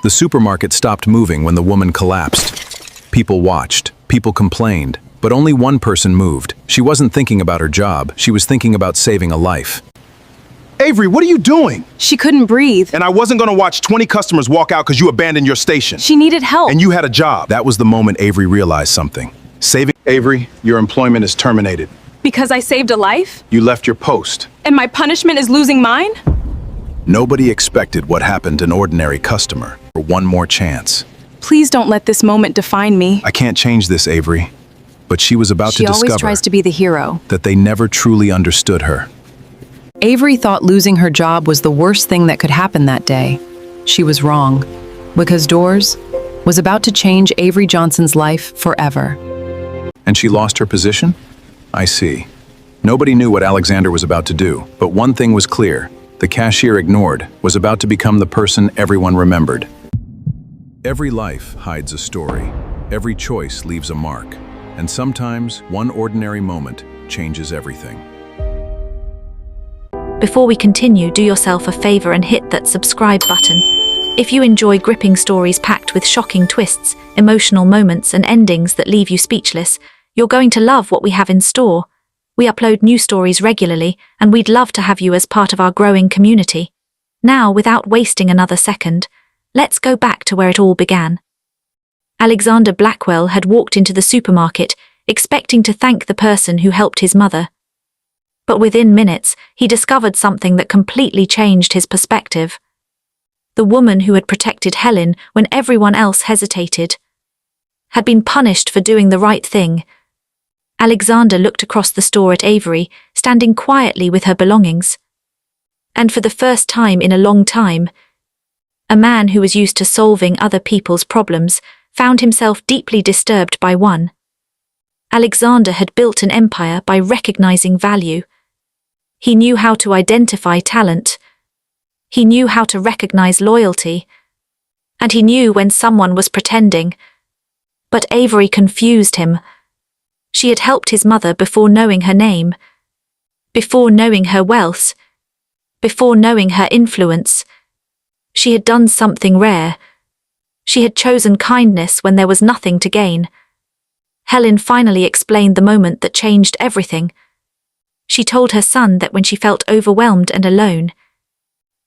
The supermarket stopped moving when the woman collapsed. People watched, people complained, but only one person moved. She wasn't thinking about her job, she was thinking about saving a life. Avery, what are you doing? She couldn't breathe. And I wasn't gonna watch 20 customers walk out because you abandoned your station. She needed help. And you had a job. That was the moment Avery realized something. Saving Avery, your employment is terminated. Because I saved a life? You left your post. And my punishment is losing mine? Nobody expected what happened to an ordinary customer. For one more chance. Please don't let this moment define me. I can't change this, Avery. But she was about to She always discover tries to be the hero. that they never truly understood her. Avery thought losing her job was the worst thing that could happen that day. She was wrong, because Doors was about to change Avery Johnson's life forever. And she lost her position? I see. Nobody knew what Alexander was about to do, but one thing was clear. The cashier ignored was about to become the person everyone remembered. Every life hides a story. Every choice leaves a mark. And sometimes, one ordinary moment changes everything. Before we continue, do yourself a favor and hit that subscribe button. If you enjoy gripping stories packed with shocking twists, emotional moments, and endings that leave you speechless, you're going to love what we have in store. We upload new stories regularly, and we'd love to have you as part of our growing community. Now, without wasting another second, let's go back to where it all began. Alexander Blackwell had walked into the supermarket, expecting to thank the person who helped his mother. But within minutes, he discovered something that completely changed his perspective. The woman who had protected Helen when everyone else hesitated had been punished for doing the right thing. Alexander looked across the store at Avery, standing quietly with her belongings. And for the first time in a long time, a man who was used to solving other people's problems found himself deeply disturbed by one. Alexander had built an empire by recognizing value. He knew how to identify talent. He knew how to recognize loyalty. And he knew when someone was pretending. But Avery confused him. She had helped his mother before knowing her name, before knowing her wealth, before knowing her influence. She had done something rare. She had chosen kindness when there was nothing to gain. Helen finally explained the moment that changed everything. She told her son that when she felt overwhelmed and alone,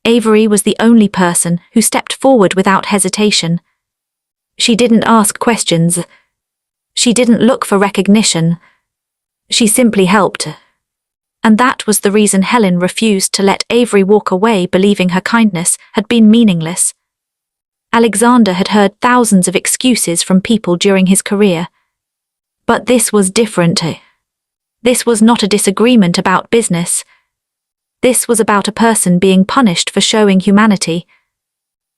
Avery was the only person who stepped forward without hesitation. She didn't ask questions. She didn't look for recognition. She simply helped. And that was the reason Helen refused to let Avery walk away, believing her kindness had been meaningless. Alexander had heard thousands of excuses from people during his career. But this was different. This was not a disagreement about business. This was about a person being punished for showing humanity.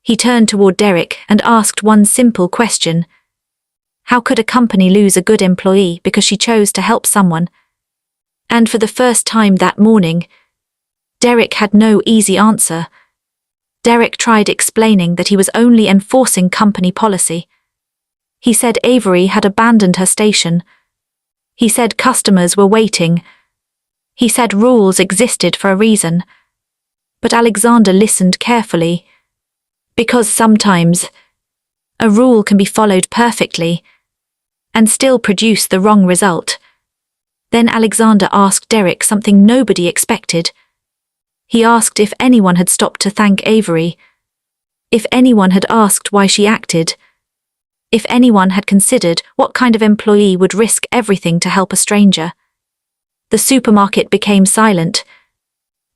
He turned toward Derek and asked one simple question. How could a company lose a good employee because she chose to help someone? And for the first time that morning, Derek had no easy answer. Derek tried explaining that he was only enforcing company policy. He said Avery had abandoned her station. He said customers were waiting. He said rules existed for a reason. But Alexander listened carefully. Because sometimes a rule can be followed perfectly and still produce the wrong result. Then Alexander asked Derek something nobody expected. He asked if anyone had stopped to thank Avery, if anyone had asked why she acted, if anyone had considered what kind of employee would risk everything to help a stranger. The supermarket became silent,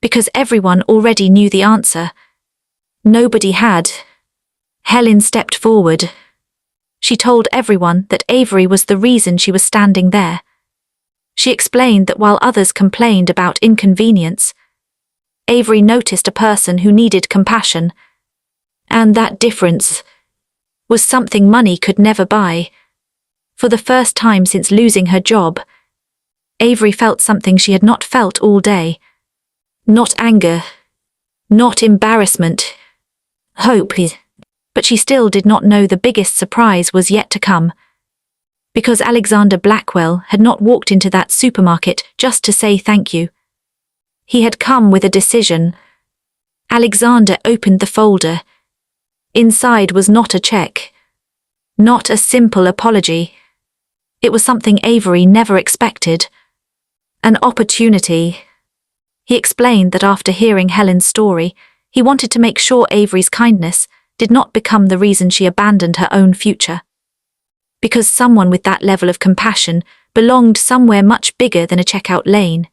because everyone already knew the answer. Nobody had. Helen stepped forward. She told everyone that Avery was the reason she was standing there. She explained that while others complained about inconvenience, Avery noticed a person who needed compassion. And that difference was something money could never buy. For the first time since losing her job, Avery felt something she had not felt all day. Not anger, not embarrassment, hope. But she still did not know the biggest surprise was yet to come. Because Alexander Blackwell had not walked into that supermarket just to say thank you. He had come with a decision. Alexander opened the folder. Inside was not a check, not a simple apology. It was something Avery never expected. An opportunity. He explained that after hearing Helen's story, he wanted to make sure Avery's kindness did not become the reason she abandoned her own future. Because someone with that level of compassion belonged somewhere much bigger than a checkout lane.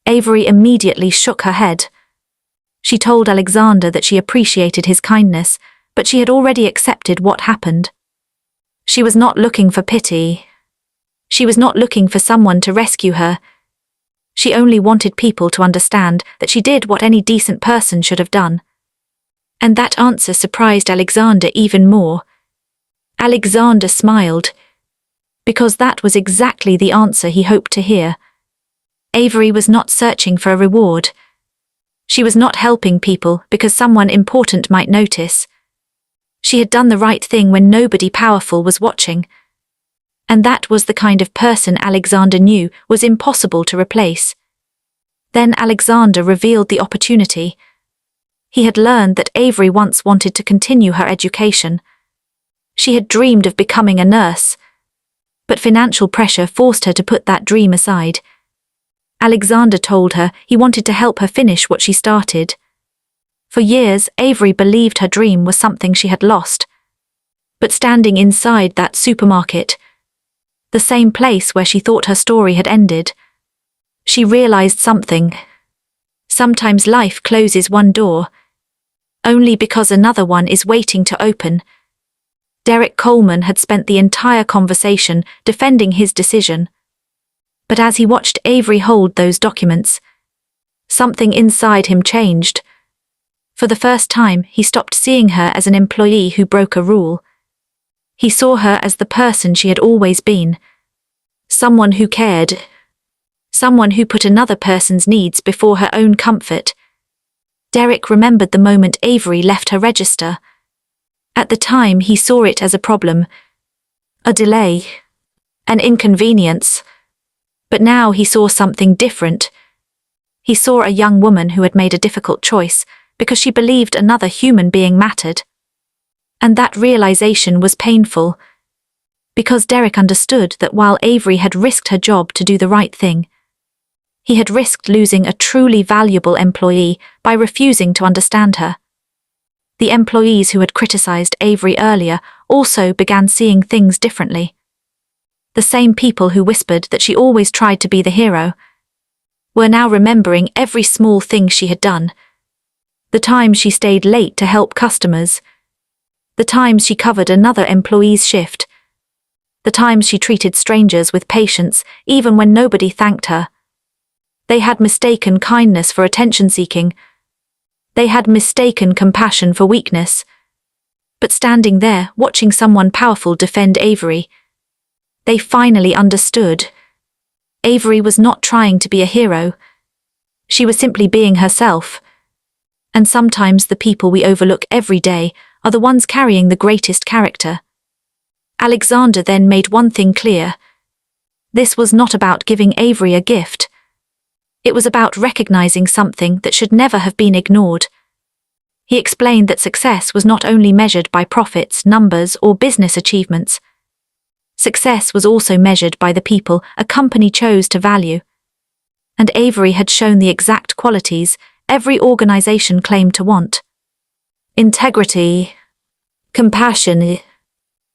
Avery immediately shook her head. She told Alexander that she appreciated his kindness, but she had already accepted what happened. She was not looking for pity. She was not looking for someone to rescue her. She only wanted people to understand that she did what any decent person should have done. And that answer surprised Alexander even more. Alexander smiled, because that was exactly the answer he hoped to hear. Avery was not searching for a reward. She was not helping people because someone important might notice. She had done the right thing when nobody powerful was watching. And that was the kind of person Alexander knew was impossible to replace. Then Alexander revealed the opportunity. He had learned that Avery once wanted to continue her education. She had dreamed of becoming a nurse, but financial pressure forced her to put that dream aside. Alexander told her he wanted to help her finish what she started. For years, Avery believed her dream was something she had lost. But standing inside that supermarket, the same place where she thought her story had ended, she realized something. Sometimes life closes one door, only because another one is waiting to open. Derek Coleman had spent the entire conversation defending his decision. But as he watched Avery hold those documents, something inside him changed. For the first time, he stopped seeing her as an employee who broke a rule. He saw her as the person she had always been. Someone who cared. Someone who put another person's needs before her own comfort. Derek remembered the moment Avery left her register. At the time, he saw it as a problem, a delay, an inconvenience. But now he saw something different. He saw a young woman who had made a difficult choice because she believed another human being mattered. And that realization was painful, because Derek understood that while Avery had risked her job to do the right thing, he had risked losing a truly valuable employee by refusing to understand her. The employees who had criticized Avery earlier also began seeing things differently. The same people who whispered that she always tried to be the hero were now remembering every small thing she had done. The times she stayed late to help customers. The times she covered another employee's shift. The times she treated strangers with patience, even when nobody thanked her. They had mistaken kindness for attention-seeking. They had mistaken compassion for weakness. But standing there, watching someone powerful defend Avery, they finally understood. Avery was not trying to be a hero. She was simply being herself. And sometimes the people we overlook every day are the ones carrying the greatest character. Alexander then made one thing clear. This was not about giving Avery a gift. It was about recognizing something that should never have been ignored. He explained that success was not only measured by profits, numbers, or business achievements. Success was also measured by the people a company chose to value. And Avery had shown the exact qualities every organization claimed to want. Integrity, compassion,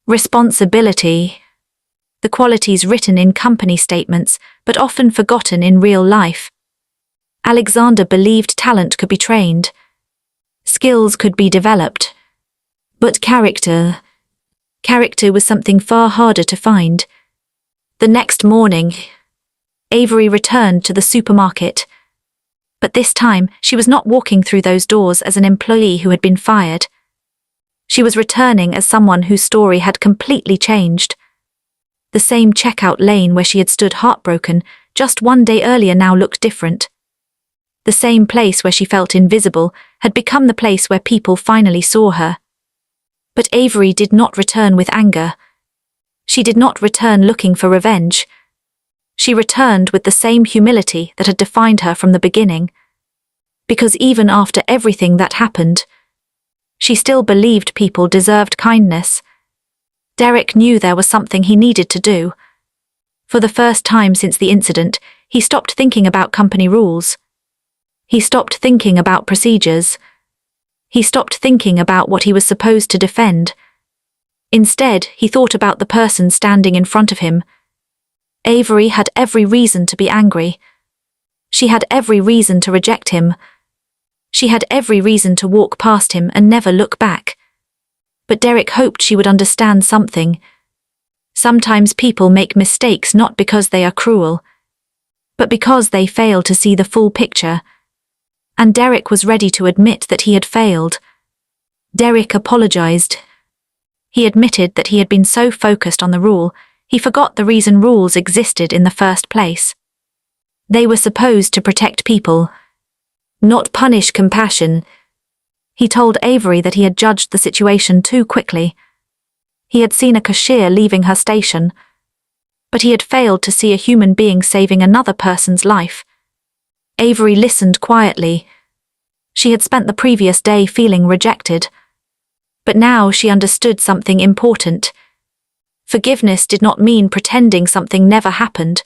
responsibility. The qualities written in company statements, but often forgotten in real life. Alexander believed talent could be trained. Skills could be developed. But character was something far harder to find. The next morning, Avery returned to the supermarket. But this time, she was not walking through those doors as an employee who had been fired. She was returning as someone whose story had completely changed. The same checkout lane where she had stood heartbroken just one day earlier now looked different. The same place where she felt invisible had become the place where people finally saw her. But Avery did not return with anger. She did not return looking for revenge. She returned with the same humility that had defined her from the beginning. Because even after everything that happened, She still believed people deserved kindness. Derek knew there was something he needed to do. For the first time since the incident, he stopped thinking about company rules. He stopped thinking about procedures. He stopped thinking about what he was supposed to defend. Instead, he thought about the person standing in front of him. Avery had every reason to be angry. She had every reason to reject him. She had every reason to walk past him and never look back. But Derek hoped she would understand something. Sometimes people make mistakes not because they are cruel, but because they fail to see the full picture. And Derek was ready to admit that he had failed. Derek apologized. He admitted that he had been so focused on the rule, he forgot the reason rules existed in the first place. They were supposed to protect people, not punish compassion. He told Avery that he had judged the situation too quickly. He had seen a cashier leaving her station, but he had failed to see a human being saving another person's life. Avery listened quietly. She had spent the previous day feeling rejected, but now she understood something important. Forgiveness did not mean pretending something never happened.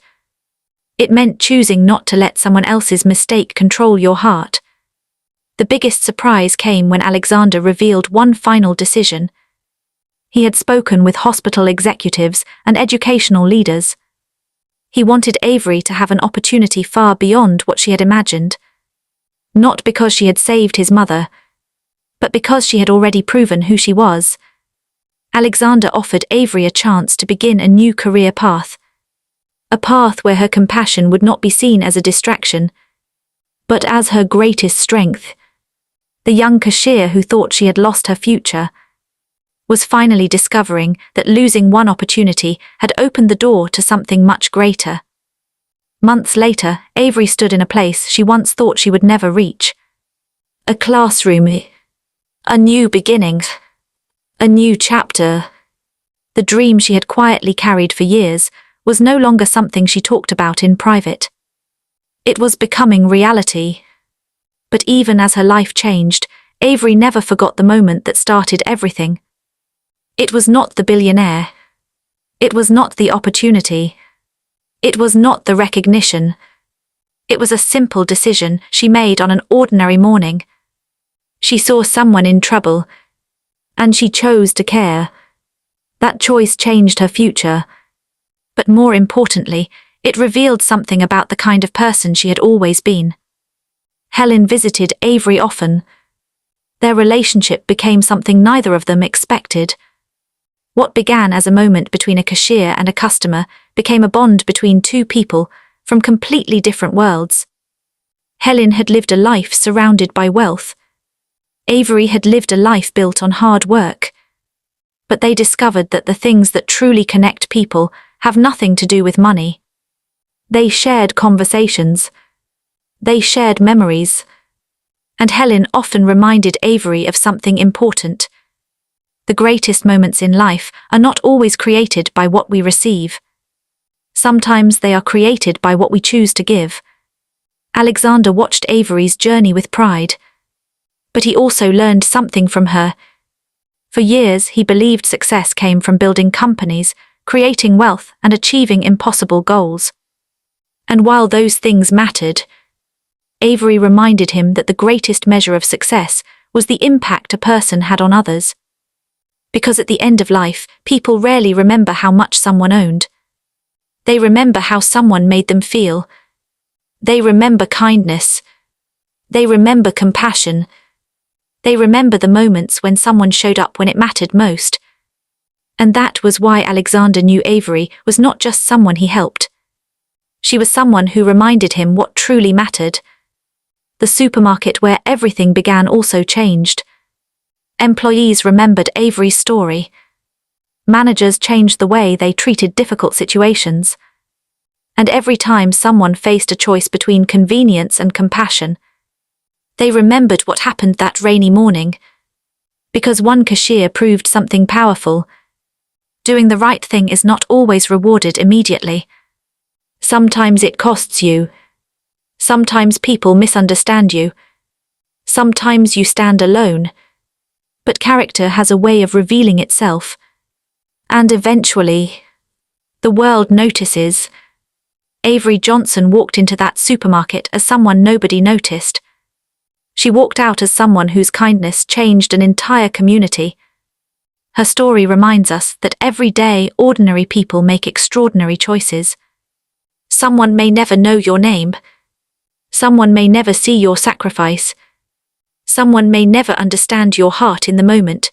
It meant choosing not to let someone else's mistake control your heart. The biggest surprise came when Alexander revealed one final decision. He had spoken with hospital executives and educational leaders. He wanted Avery to have an opportunity far beyond what she had imagined. Not because she had saved his mother, but because she had already proven who she was. Alexander offered Avery a chance to begin a new career path. A path where her compassion would not be seen as a distraction, but as her greatest strength. The young cashier who thought she had lost her future was finally discovering that losing one opportunity had opened the door to something much greater. Months later, Avery stood in a place she once thought she would never reach. A classroom. A new beginning. A new chapter. The dream she had quietly carried for years was no longer something she talked about in private. It was becoming reality. But even as her life changed, Avery never forgot the moment that started everything. It was not the billionaire. It was not the opportunity. It was not the recognition. It was a simple decision she made on an ordinary morning. She saw someone in trouble, and she chose to care. That choice changed her future. But more importantly, it revealed something about the kind of person she had always been. Helen visited Avery often. Their relationship became something neither of them expected. What began as a moment between a cashier and a customer became a bond between two people from completely different worlds. Helen had lived a life surrounded by wealth. Avery had lived a life built on hard work. But they discovered that the things that truly connect people have nothing to do with money. They shared conversations. They shared memories. And Helen often reminded Avery of something important. The greatest moments in life are not always created by what we receive. Sometimes they are created by what we choose to give. Alexander watched Avery's journey with pride. But he also learned something from her. For years, he believed success came from building companies, creating wealth, and achieving impossible goals. And while those things mattered, Avery reminded him that the greatest measure of success was the impact a person had on others. Because at the end of life, people rarely remember how much someone owned. They remember how someone made them feel. They remember kindness. They remember compassion. They remember the moments when someone showed up when it mattered most. And that was why Alexander knew Avery was not just someone he helped. She was someone who reminded him what truly mattered. The supermarket where everything began also changed. Employees remembered Avery's story. Managers changed the way they treated difficult situations. And every time someone faced a choice between convenience and compassion, they remembered what happened that rainy morning. Because one cashier proved something powerful. Doing the right thing is not always rewarded immediately. Sometimes it costs you. Sometimes people misunderstand you. Sometimes you stand alone. But character has a way of revealing itself. And eventually, the world notices. Avery Johnson walked into that supermarket as someone nobody noticed. She walked out as someone whose kindness changed an entire community. Her story reminds us that every day ordinary people make extraordinary choices. Someone may never know your name. Someone may never see your sacrifice. Someone may never understand your heart in the moment.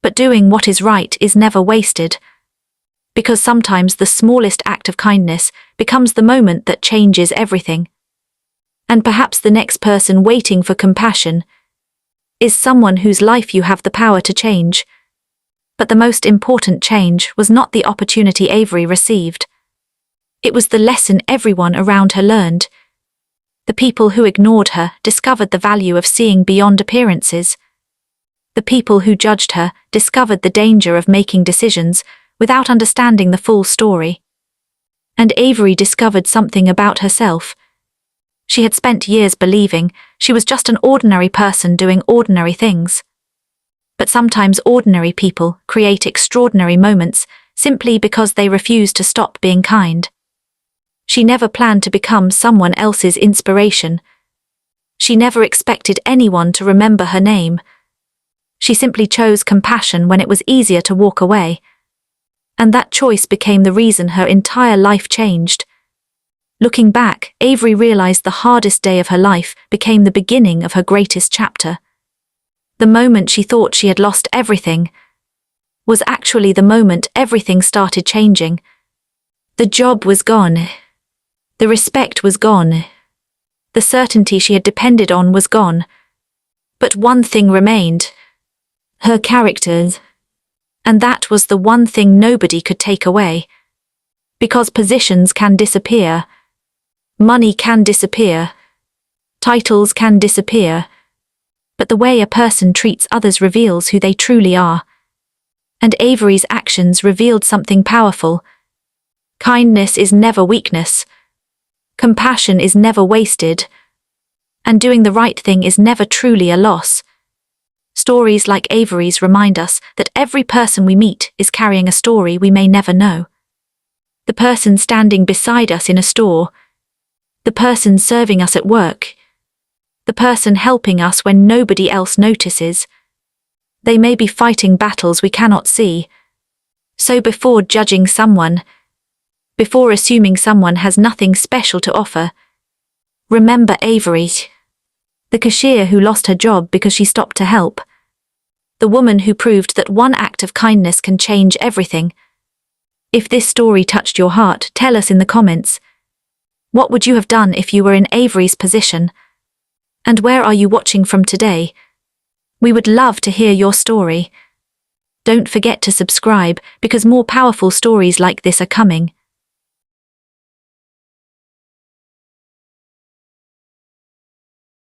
But doing what is right is never wasted. Because sometimes the smallest act of kindness becomes the moment that changes everything. And perhaps the next person waiting for compassion is someone whose life you have the power to change. But the most important change was not the opportunity Avery received. It was the lesson everyone around her learned. The people who ignored her discovered the value of seeing beyond appearances. The people who judged her discovered the danger of making decisions without understanding the full story. And Avery discovered something about herself. She had spent years believing she was just an ordinary person doing ordinary things. But sometimes ordinary people create extraordinary moments simply because they refuse to stop being kind. She never planned to become someone else's inspiration. She never expected anyone to remember her name. She simply chose compassion when it was easier to walk away. And that choice became the reason her entire life changed. Looking back, Avery realized the hardest day of her life became the beginning of her greatest chapter. The moment she thought she had lost everything was actually the moment everything started changing. The job was gone. The respect was gone. The certainty she had depended on was gone. But one thing remained. Her character. And that was the one thing nobody could take away. Because positions can disappear. Money can disappear. Titles can disappear. But the way a person treats others reveals who they truly are. And Avery's actions revealed something powerful. Kindness is never weakness. Compassion is never wasted. And doing the right thing is never truly a loss. Stories like Avery's remind us that every person we meet is carrying a story we may never know. The person standing beside us in a store. The person serving us at work. The person helping us when nobody else notices. They may be fighting battles we cannot see. So before judging someone, before assuming someone has nothing special to offer, remember Avery. The cashier who lost her job because she stopped to help. The woman who proved that one act of kindness can change everything. If this story touched your heart, tell us in the comments. What would you have done if you were in Avery's position? And where are you watching from today? We would love to hear your story. Don't forget to subscribe because more powerful stories like this are coming.